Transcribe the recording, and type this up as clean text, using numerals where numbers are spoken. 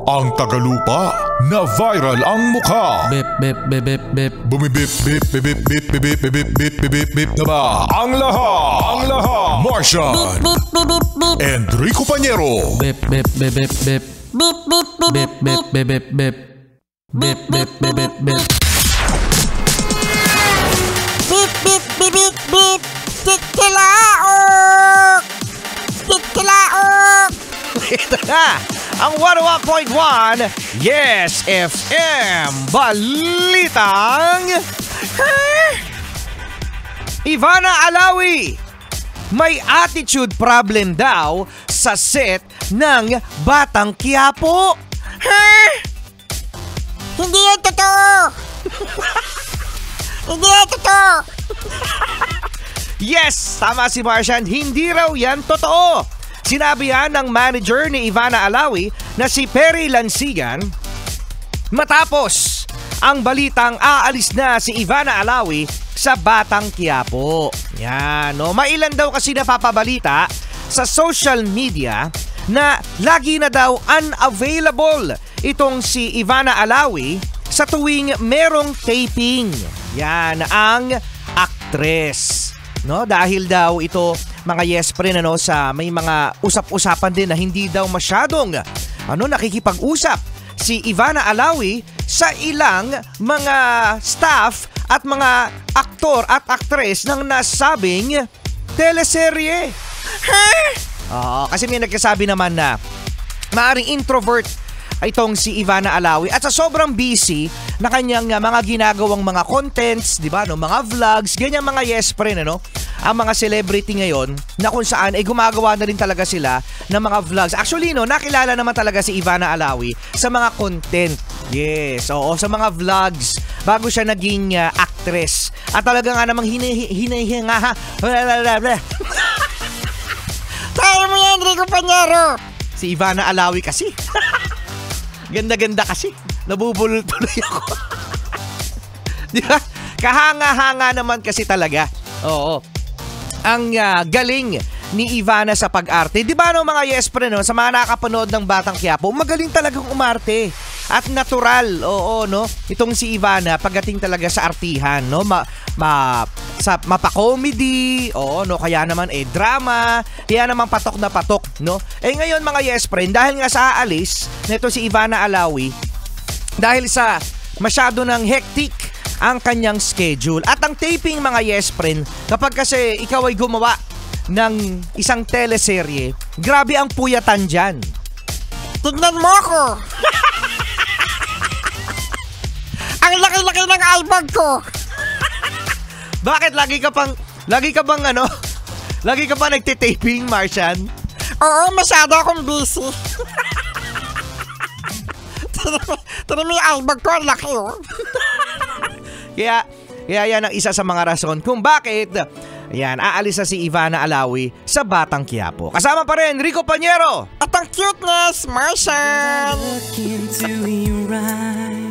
Ang tagalupa na viral ang mukha. Bip bip bip bip bip. Bumibip bip bip bip bip bip bip bip bip bip bip na ba? Ang lahat. Martian. Enrico Pañero. Bip bip bip bip bip. Bip bip bip bip bip bip bip. Bip bip bip bip bip. Bip bip bip bip bip. Tikilaok! Tikilaok! Ito na ang 101.1 Yes FM Balitang Ivana Alawi may attitude problem daw sa set ng Batang Quiapo. Hindi yan totoo! Hindi yan totoo! Yes, tama si Martian, hindi raw yan totoo. Sinabi yan ng manager ni Ivana Alawi na si Perry Lansigan matapos ang balitang aalis na si Ivana Alawi sa Batang Quiapo. Yan, no? Mailan daw kasi napapabalita sa social media na lagi na daw unavailable itong si Ivana Alawi sa tuwing merong taping. Yan ang aktres. No, dahil daw ito mga yes friend sa may mga usap-usapan din na hindi daw masyadong nakikipag-usap si Ivana Alawi sa ilang mga staff at mga aktor at aktres ng nasabing teleserye. Kasi may nagkasabi naman na maaring introvert itong si Ivana Alawi at sa sobrang busy na kanyang mga ginagawang mga contents, di ba, mga vlogs, ganyan mga yes friend, ang mga celebrity ngayon na kung saan ay gumagawa na rin talaga sila ng mga vlogs. Actually, nakilala naman talaga si Ivana Alawi sa mga content. Yes, oo, sa mga vlogs bago siya naging actress. At talaga nga namang hinahinga. Tayo mo yan, Enrico Pañero! Si Ivana Alawi kasi. Ganda-ganda kasi. Nabubulol tuloy ako. Di ba? Kahanga-hanga naman kasi talaga. Oo. Ang galing ni Ivana sa pag-arte. Di ba mga yes friend, sa mga nakapanood ng Batang Quiapo, magaling talagang umarte. At natural, itong si Ivana pagdating talaga sa artihan, sa mapa-comedy, kaya naman drama, kaya naman patok na patok, ngayon mga yes friend, dahil nga sa aalis nito si Ivana Alawi, dahil sa masyado ng hectic ang kanyang schedule at ang taping mga yes friend, kapag kasi ikaw ay gumawa ng isang teleserye, grabe ang puyatan dyan. Tignan mo ako! Ang laki-laki ng eyebag ko! Bakit lagi ka bang nagtitaping, Martian? Oo, masyado akong busy. Tignan mo yung eyebag ko, ang laki Kaya yan ang isa sa mga rason kung bakit aalis na si Ivana Alawi sa Batang Quiapo. Kasama pa rin Rico Pañero at ang cuteness, Martian! Look into your eyes.